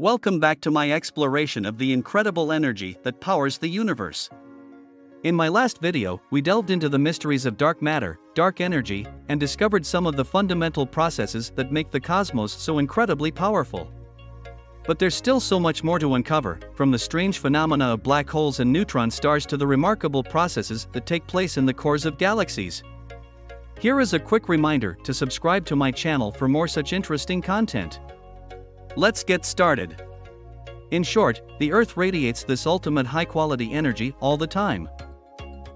Welcome back to my exploration of the incredible energy that powers the universe. In my last video, we delved into the mysteries of dark matter, dark energy, and discovered some of the fundamental processes that make the cosmos so incredibly powerful. But there's still so much more to uncover, from the strange phenomena of black holes and neutron stars to the remarkable processes that take place in the cores of galaxies. Here is a quick reminder to subscribe to my channel for more such interesting content. Let's get started. In short, the Earth radiates this ultimate high-quality energy all the time.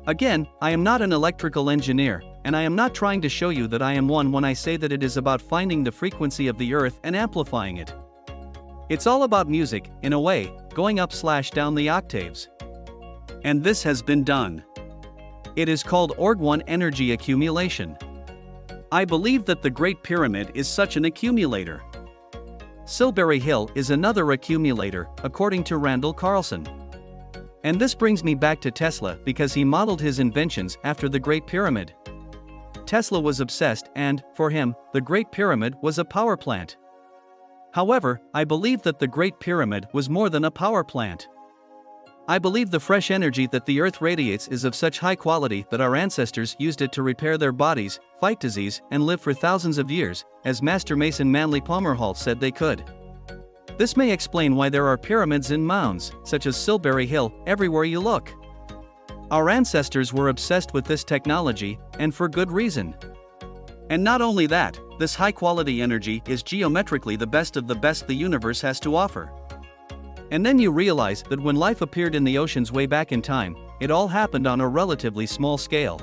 Again, I am not an electrical engineer, and I am not trying to show you that I am one when I say that it is about finding the frequency of the Earth and amplifying it. It's all about music, in a way, going up/down the octaves. And this has been done. It is called Org-1 energy accumulation. I believe that the Great Pyramid is such an accumulator. Silbury Hill is another accumulator, according to Randall Carlson. And this brings me back to Tesla because he modeled his inventions after the Great Pyramid. Tesla was obsessed and, for him, the Great Pyramid was a power plant. However, I believe that the Great Pyramid was more than a power plant. I believe the fresh energy that the Earth radiates is of such high quality that our ancestors used it to repair their bodies, fight disease, and live for thousands of years, as Master Mason Manly Pomerhalt said they could. This may explain why there are pyramids and mounds, such as Silbury Hill, everywhere you look. Our ancestors were obsessed with this technology, and for good reason. And not only that, this high-quality energy is geometrically the best of the best the universe has to offer. And then you realize that when life appeared in the oceans way back in time, it all happened on a relatively small scale.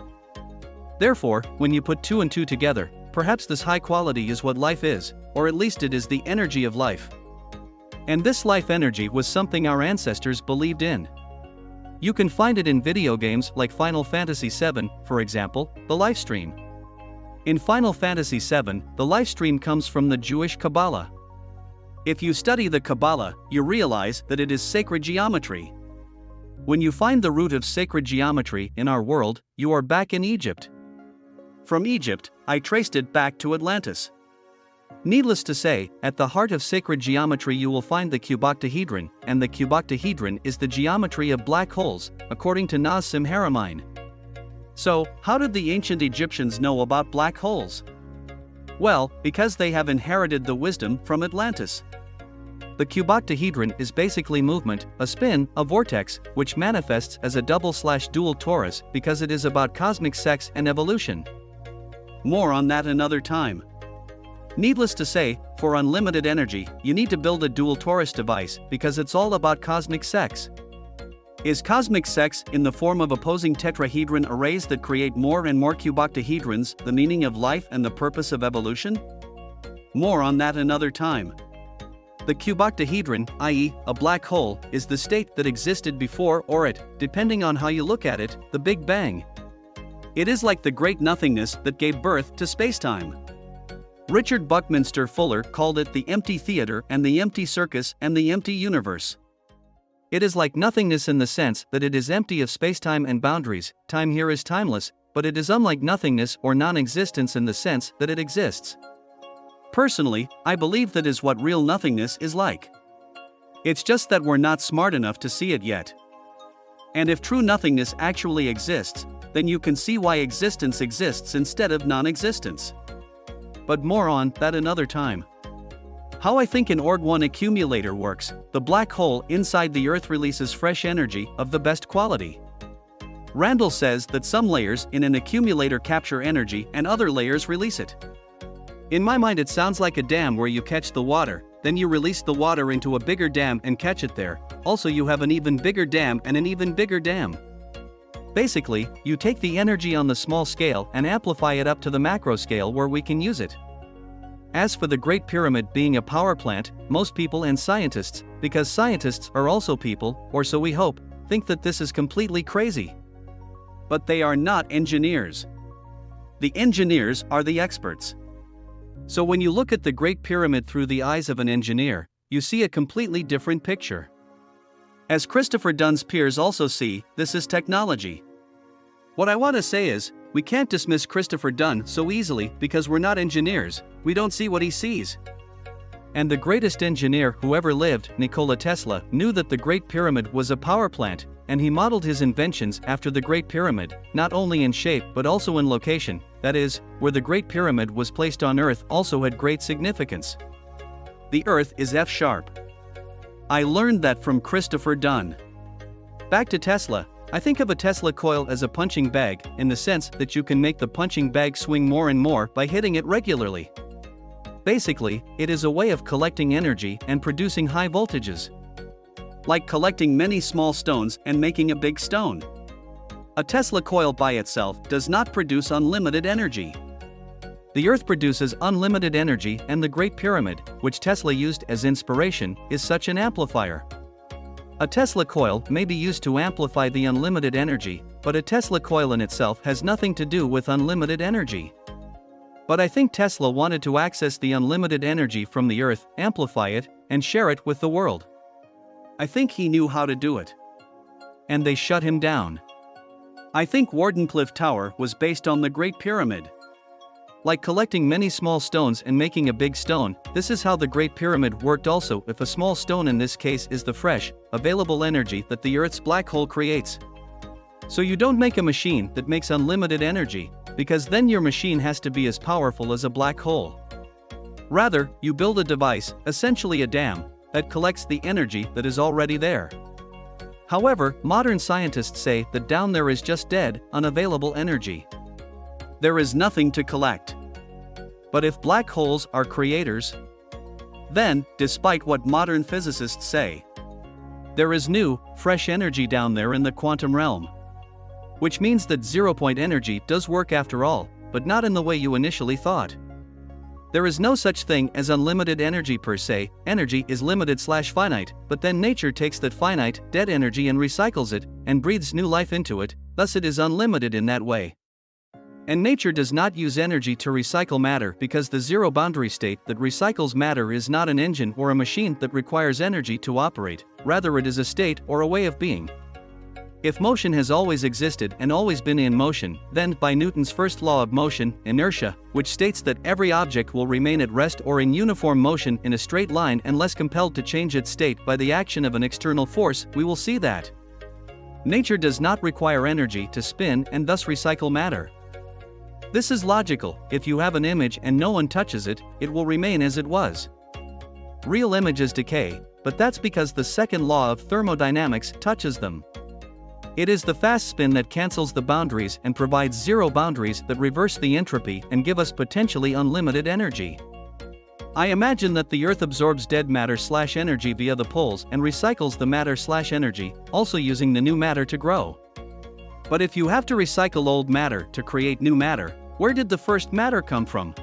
Therefore, when you put two and two together, perhaps this high quality is what life is, or at least it is the energy of life. And this life energy was something our ancestors believed in. You can find it in video games like Final Fantasy VII, for example, the lifestream. In Final Fantasy VII, the lifestream comes from the Jewish Kabbalah. If you study the Kabbalah, you realize that it is sacred geometry. When you find the root of sacred geometry in our world, you are back in Egypt. From Egypt, I traced it back to Atlantis. Needless to say, at the heart of sacred geometry you will find the cuboctahedron, and the cuboctahedron is the geometry of black holes, according to Nazim Haramein. So, how did the ancient Egyptians know about black holes? Well, because they have inherited the wisdom from Atlantis. The cuboctahedron is basically movement, a spin, a vortex, which manifests as a double/dual torus because it is about cosmic sex and evolution. More on that another time. Needless to say, for unlimited energy, you need to build a dual torus device because it's all about cosmic sex. Is cosmic sex in the form of opposing tetrahedron arrays that create more and more cuboctahedrons the meaning of life and the purpose of evolution? More on that another time. The cuboctahedron, i.e., a black hole, is the state that existed before or at, depending on how you look at it, the Big Bang. It is like the great nothingness that gave birth to spacetime. Richard Buckminster Fuller called it the empty theater and the empty circus and the empty universe. It is like nothingness in the sense that it is empty of spacetime and boundaries. Time here is timeless, but it is unlike nothingness or non-existence in the sense that it exists. Personally, I believe that is what real nothingness is like. It's just that we're not smart enough to see it yet. And if true nothingness actually exists, then you can see why existence exists instead of non-existence. But more on that another time. How I think an Org-1 accumulator works: the black hole inside the Earth releases fresh energy of the best quality. Randall says that some layers in an accumulator capture energy and other layers release it. In my mind it sounds like a dam where you catch the water, then you release the water into a bigger dam and catch it there. Also you have an even bigger dam and an even bigger dam. Basically, you take the energy on the small scale and amplify it up to the macro scale where we can use it. As for the Great Pyramid being a power plant, most people and scientists, because scientists are also people, or so we hope, think that this is completely crazy. But they are not engineers. The engineers are the experts. So when you look at the Great Pyramid through the eyes of an engineer, you see a completely different picture. As Christopher Dunn's peers also see, this is technology. What I want to say is, we can't dismiss Christopher Dunn so easily because we're not engineers, we don't see what he sees. And the greatest engineer who ever lived, Nikola Tesla, knew that the Great Pyramid was a power plant, and he modeled his inventions after the Great Pyramid, not only in shape but also in location, that is, where the Great Pyramid was placed on Earth also had great significance. The Earth is F-sharp. I learned that from Christopher Dunn. Back to Tesla, I think of a Tesla coil as a punching bag, in the sense that you can make the punching bag swing more and more by hitting it regularly. Basically, it is a way of collecting energy and producing high voltages. Like collecting many small stones and making a big stone. A Tesla coil by itself does not produce unlimited energy. The Earth produces unlimited energy, and the Great Pyramid, which Tesla used as inspiration, is such an amplifier. A Tesla coil may be used to amplify the unlimited energy, but a Tesla coil in itself has nothing to do with unlimited energy. But I think Tesla wanted to access the unlimited energy from the Earth, amplify it, and share it with the world. I think he knew how to do it. And they shut him down. I think Wardenclyffe Tower was based on the Great Pyramid. Like collecting many small stones and making a big stone, this is how the Great Pyramid worked also, if a small stone in this case is the fresh, available energy that the Earth's black hole creates. So you don't make a machine that makes unlimited energy, because then your machine has to be as powerful as a black hole. Rather, you build a device, essentially a dam, that collects the energy that is already there. However, modern scientists say that down there is just dead, unavailable energy. There is nothing to collect. But if black holes are creators, then, despite what modern physicists say, there is new, fresh energy down there in the quantum realm. Which means that zero-point energy does work after all, but not in the way you initially thought. There is no such thing as unlimited energy per se, energy is limited/finite, but then nature takes that finite, dead energy and recycles it, and breathes new life into it, thus it is unlimited in that way. And nature does not use energy to recycle matter because the zero boundary state that recycles matter is not an engine or a machine that requires energy to operate, rather it is a state or a way of being. If motion has always existed and always been in motion, then by Newton's first law of motion, inertia, which states that every object will remain at rest or in uniform motion in a straight line unless compelled to change its state by the action of an external force, we will see that nature does not require energy to spin and thus recycle matter. This is logical. If you have an image and no one touches it, it will remain as it was. Real images decay, but that's because the second law of thermodynamics touches them. It is the fast spin that cancels the boundaries and provides zero boundaries that reverse the entropy and give us potentially unlimited energy. I imagine that the Earth absorbs dead matter/energy via the poles and recycles the matter/energy, also using the new matter to grow. But if you have to recycle old matter to create new matter, where did the first matter come from?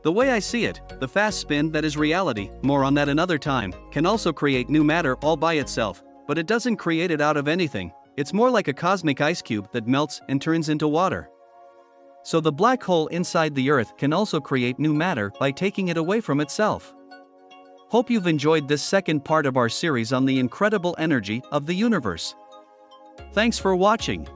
The way I see it, the fast spin that is reality, more on that another time, can also create new matter all by itself, but it doesn't create it out of anything. It's more like a cosmic ice cube that melts and turns into water. So the black hole inside the Earth can also create new matter by taking it away from itself. Hope you've enjoyed this second part of our series on the incredible energy of the universe. Thanks for watching.